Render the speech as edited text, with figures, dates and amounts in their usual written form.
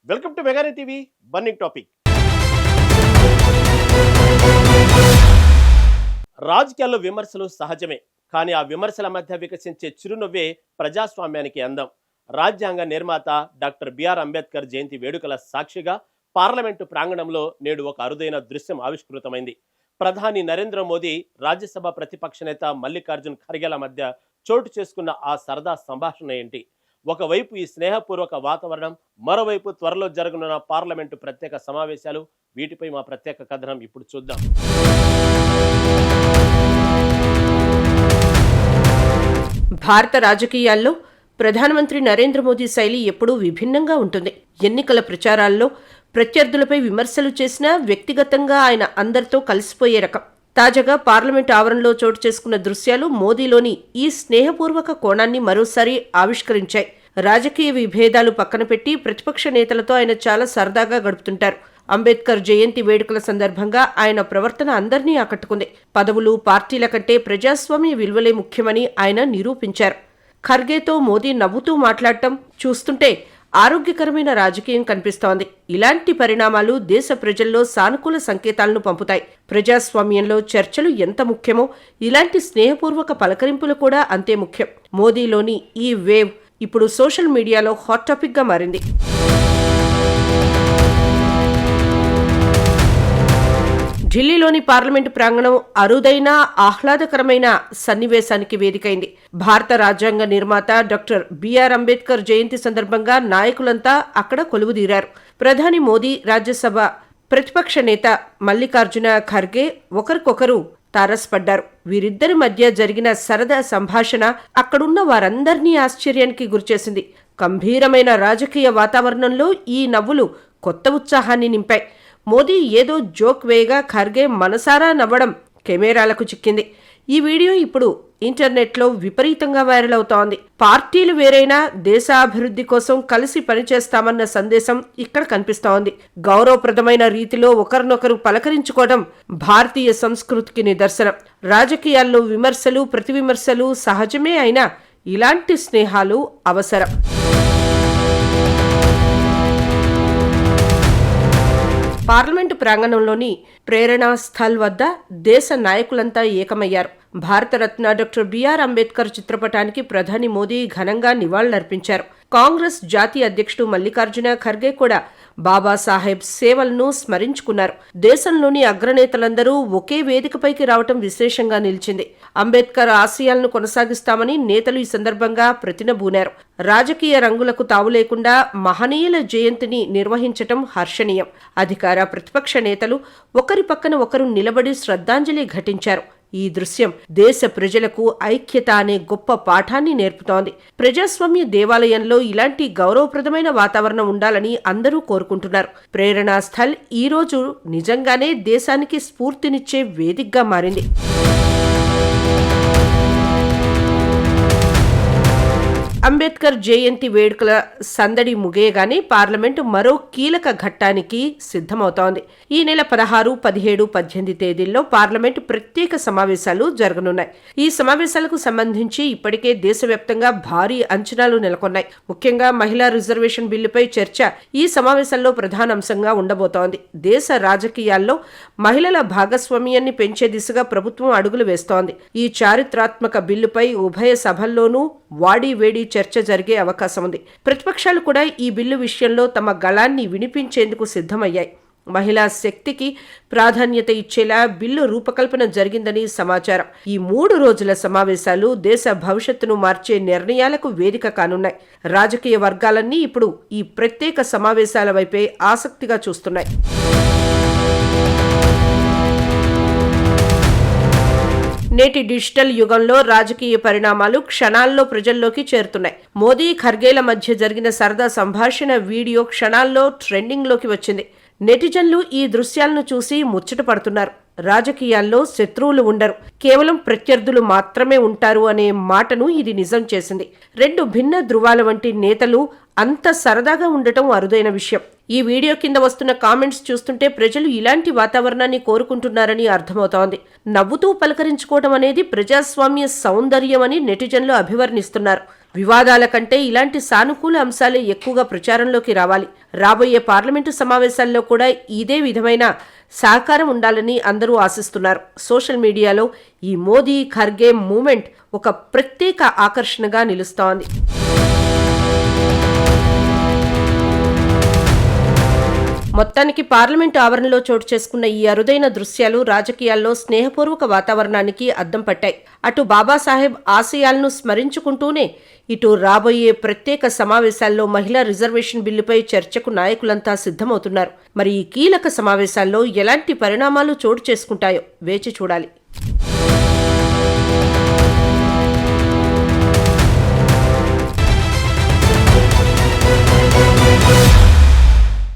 Welcome to మెగానే TV burning topic. రాజకీయాల్లో విమర్శలు సహజమే, కానీ ఆ విమర్శల మధ్య వికసించే చిరునవ్వే ప్రజాస్వామ్యానికి అందం. రాజ్యాంగ నిర్మాత డాక్టర్ బిఆర్ అంబేద్కర్ జయంతి వేడుకల సాక్షిగా పార్లమెంటు ప్రాంగణంలో నేడు ఒక అరుదైన దృశ్యం ఆవిష్కృతమైంది. ప్రధాని నరేంద్ర మోదీ, రాజ్యసభ ప్రతిపక్ష నేత మల్లికార్జున్ ఖర్గేల మధ్య చోటు చేసుకున్న ఆ సరదా సంభాషణ ఏంటి? ఒకవైపు ఈ స్నేహపూర్వక వాతావరణం, మరోవైపు త్వరలో జరగనున్న పార్లమెంటు ప్రత్యేక సమావేశాలు. వీటిపై మా ప్రత్యేక కథనం ఇప్పుడు చూద్దాం. భారత రాజకీయాల్లో ప్రధానమంత్రి నరేంద్ర మోదీ శైలి ఎప్పుడూ విభిన్నంగా ఉంటుంది. ఎన్నికల ప్రచారాల్లో ప్రత్యర్థులపై విమర్శలు చేసినా వ్యక్తిగతంగా ఆయన అందరితో కలిసిపోయే రకం. తాజాగా పార్లమెంట్ ఆవరణలో చోటు చేసుకున్న దృశ్యాలు మోదీలోని ఈ స్నేహపూర్వక కోణాన్ని మరోసారి ఆవిష్కరించాయి. రాజకీయ విభేదాలు పక్కన పెట్టి ప్రతిపక్ష నేతలతో ఆయన చాలా సరదాగా గడుపుతుంటారు. అంబేద్కర్ జయంతి వేడుకల సందర్భంగా ఆయన ప్రవర్తన అందరినీ ఆకట్టుకుంది. పదవులు, పార్టీల కంటే ప్రజాస్వామ్య విలువలే ముఖ్యమని ఆయన నిరూపించారు. ఖర్గేతో మోదీ నవ్వుతూ మాట్లాడటం చూస్తుంటే ఆరోగ్యకరమైన రాజకీయం కనిపిస్తోంది. ఇలాంటి పరిణామాలు దేశ ప్రజల్లో సానుకూల సంకేతాలను పంపుతాయి. ప్రజాస్వామ్యంలో చర్చలు ఎంత ముఖ్యమో ఇలాంటి స్నేహపూర్వక పలకరింపులు కూడా అంతే ముఖ్యం. మోదీలోని ఈ వేవ్ ఇప్పుడు సోషల్ మీడియాలో హాట్ టాపిక్ గా మారింది. ఢిల్లీలోని పార్లమెంటు ప్రాంగణం అరుదైన, ఆహ్లాదకరమైన సన్నివేశానికి వేదికైంది. భారత రాజ్యాంగ నిర్మాత డాక్టర్ బిఆర్ అంబేద్కర్ జయంతి సందర్భంగా నాయకులంతా అక్కడ కొలువుదీరారు. ప్రధాని మోదీ, రాజ్యసభ ప్రతిపక్ష నేత మల్లికార్జున ఖర్గే ఒకరికొకరు తారసపడ్డారు. వీరిద్దరి మధ్య జరిగిన సరదా సంభాషణ అక్కడున్న వారందర్నీ ఆశ్చర్యానికి గురిచేసింది. గంభీరమైన రాజకీయ వాతావరణంలో ఈ నవ్వులు కొత్త ఉత్సాహాన్ని నింపాయి. మోదీ ఏదో జోక్ వేయగా ఖర్గే మనసారా నవ్వడం కెమెరాలకు చిక్కింది. ఈ వీడియో ఇప్పుడు ఇంటర్నెట్లో విపరీతంగా వైరల్ అవుతోంది. పార్టీలు వేరైనా దేశాభివృద్ధి కోసం కలిసి పనిచేస్తామన్న సందేశం ఇక్కడ కనిపిస్తోంది. గౌరవప్రదమైన రీతిలో ఒకరినొకరు పలకరించుకోవడం భారతీయ సంస్కృతికి నిదర్శనం. రాజకీయాల్లో విమర్శలు, ప్రతివిమర్శలు సహజమే అయినా ఇలాంటి స్నేహాలు అవసరం. పార్లమెంటు ప్రాంగణంలోని ప్రేరణా స్థల్ వద్ద దేశ నాయకులంతా ఏకమయ్యారు. భారతరత్న డాక్టర్ బిఆర్ అంబేద్కర్ చిత్రపటానికి ప్రధాని మోదీ ఘనంగా నివాళులర్పించారు. కాంగ్రెస్ జాతీయ అధ్యక్షుడు మల్లికార్జున ఖర్గే కూడా బాబాసాహెబ్ సేవలను స్మరించుకున్నారు. దేశంలోని అగ్రనేతలందరూ ఒకే వేదికపైకి రావటం విశేషంగా నిలిచింది. అంబేద్కర్ ఆశయాలను కొనసాగిస్తామని నేతలు ఈ సందర్భంగా ప్రతినబూనారు. రాజకీయ రంగులకు తావు లేకుండా మహనీయుల జయంతిని నిర్వహించటం హర్షణీయం. అధికార, ప్రతిపక్ష నేతలు ఒకరి పక్కన ఒకరు నిలబడి శ్రద్ధాంజలి ఘటించారు. ఈ దృశ్యం దేశ ప్రజలకు ఐక్యత అనే గొప్ప పాఠాన్ని నేర్పుతోంది. ప్రజాస్వామ్య దేవాలయంలో ఇలాంటి గౌరవప్రదమైన వాతావరణం ఉండాలని అందరూ కోరుకుంటున్నారు. ప్రేరణా స్థల్ ఈ రోజు నిజంగానే దేశానికి స్ఫూర్తినిచ్చే వేదికగా మారింది. అంబేద్కర్ జయంతి వేడుకల సందడి ముగియగానే పార్లమెంటు మరో కీలక ఘట్టానికి సిద్ధమవుతోంది. ఈ నెల 16, 17, 18 తేదీల్లో పార్లమెంటు ప్రత్యేక సమావేశాలు జరగనున్నాయి. ఈ సమావేశాలకు సంబంధించి ఇప్పటికే దేశవ్యాప్తంగా భారీ అంచనాలు నెలకొన్నాయి. ముఖ్యంగా మహిళా రిజర్వేషన్ బిల్లుపై చర్చ ఈ సమావేశాల్లో ప్రధాన అంశంగా ఉండబోతోంది. దేశ రాజకీయాల్లో మహిళల భాగస్వామ్యాన్ని పెంచే దిశగా ప్రభుత్వం అడుగులు వేస్తోంది. ఈ చారిత్రాత్మక బిల్లుపై ఉభయ సభల్లోనూ వాడి వేడి చర్చ జరిగే అవకాశం ఉంది. ప్రతిపక్షాలు కూడా ఈ బిల్లు విషయంలో తమ గళాన్ని వినిపించేందుకు సిద్ధమయ్యాయి. మహిళా శక్తికి ప్రాధాన్యత ఇచ్చేలా బిల్లు రూపకల్పన జరిగిందని సమాచారం. ఈ 3 రోజుల సమావేశాలు దేశ భవిష్యత్తును మార్చే నిర్ణయాలకు వేదిక కానున్నాయి. రాజకీయ వర్గాలన్నీ ఇప్పుడు ఈ ప్రత్యేక సమావేశాల వైపే ఆసక్తిగా చూస్తున్నాయి. నేటి డిజిటల్ యుగంలో రాజకీయ పరిణామాలు క్షణాల్లో ప్రజల్లోకి చేరుతున్నాయి. మోదీ, ఖర్గేల మధ్య జరిగిన సరదా సంభాషణ వీడియో క్షణాల్లో ట్రెండింగ్లోకి వచ్చింది. నెటిజన్లు ఈ దృశ్యాలను చూసి ముచ్చట పడుతున్నారు. రాజకీయాల్లో శత్రువులు ఉండరు, కేవలం ప్రత్యర్థులు మాత్రమే ఉంటారు అనే మాటను ఇది నిజం చేసింది. 2 భిన్న ధృవాల వంటి నేతలు అంత సరదాగా ఉండటం అరుదైన విషయం. ఈ వీడియో కింద వస్తున్న కామెంట్స్ చూస్తుంటే ప్రజలు ఇలాంటి వాతావరణాన్ని కోరుకుంటున్నారని అర్థమవుతోంది. నవ్వుతూ పలకరించుకోవడం అనేది ప్రజాస్వామ్య సౌందర్యం అని నెటిజన్లు అభివర్ణిస్తున్నారు. వివాదాల కంటే ఇలాంటి సానుకూల అంశాలే ఎక్కువగా ప్రచారంలోకి రావాలి. రాబోయే పార్లమెంటు సమావేశాల్లో కూడా ఇదే విధమైన సహకారం ఉండాలని అందరూ ఆశిస్తున్నారు. సోషల్ మీడియాలో ఈ మోదీ ఖర్గే మూమెంట్ ఒక ప్రత్యేక ఆకర్షణగా నిలుస్తోంది. మొత్తానికి పార్లమెంటు ఆవరణలో చోటు చేసుకున్న ఈ అరుదైన దృశ్యాలు రాజకీయాల్లో స్నేహపూర్వక వాతావరణానికి అద్దం పట్టాయి. అటు బాబాసాహెబ్ ఆశయాలను స్మరించుకుంటూనే ఇటు రాబోయే ప్రత్యేక సమావేశాల్లో మహిళా రిజర్వేషన్ బిల్లుపై చర్చకు నాయకులంతా సిద్ధమవుతున్నారు. మరి ఈ కీలక సమావేశాల్లో ఎలాంటి పరిణామాలు చోటు చేసుకుంటాయో వేచి చూడాలి.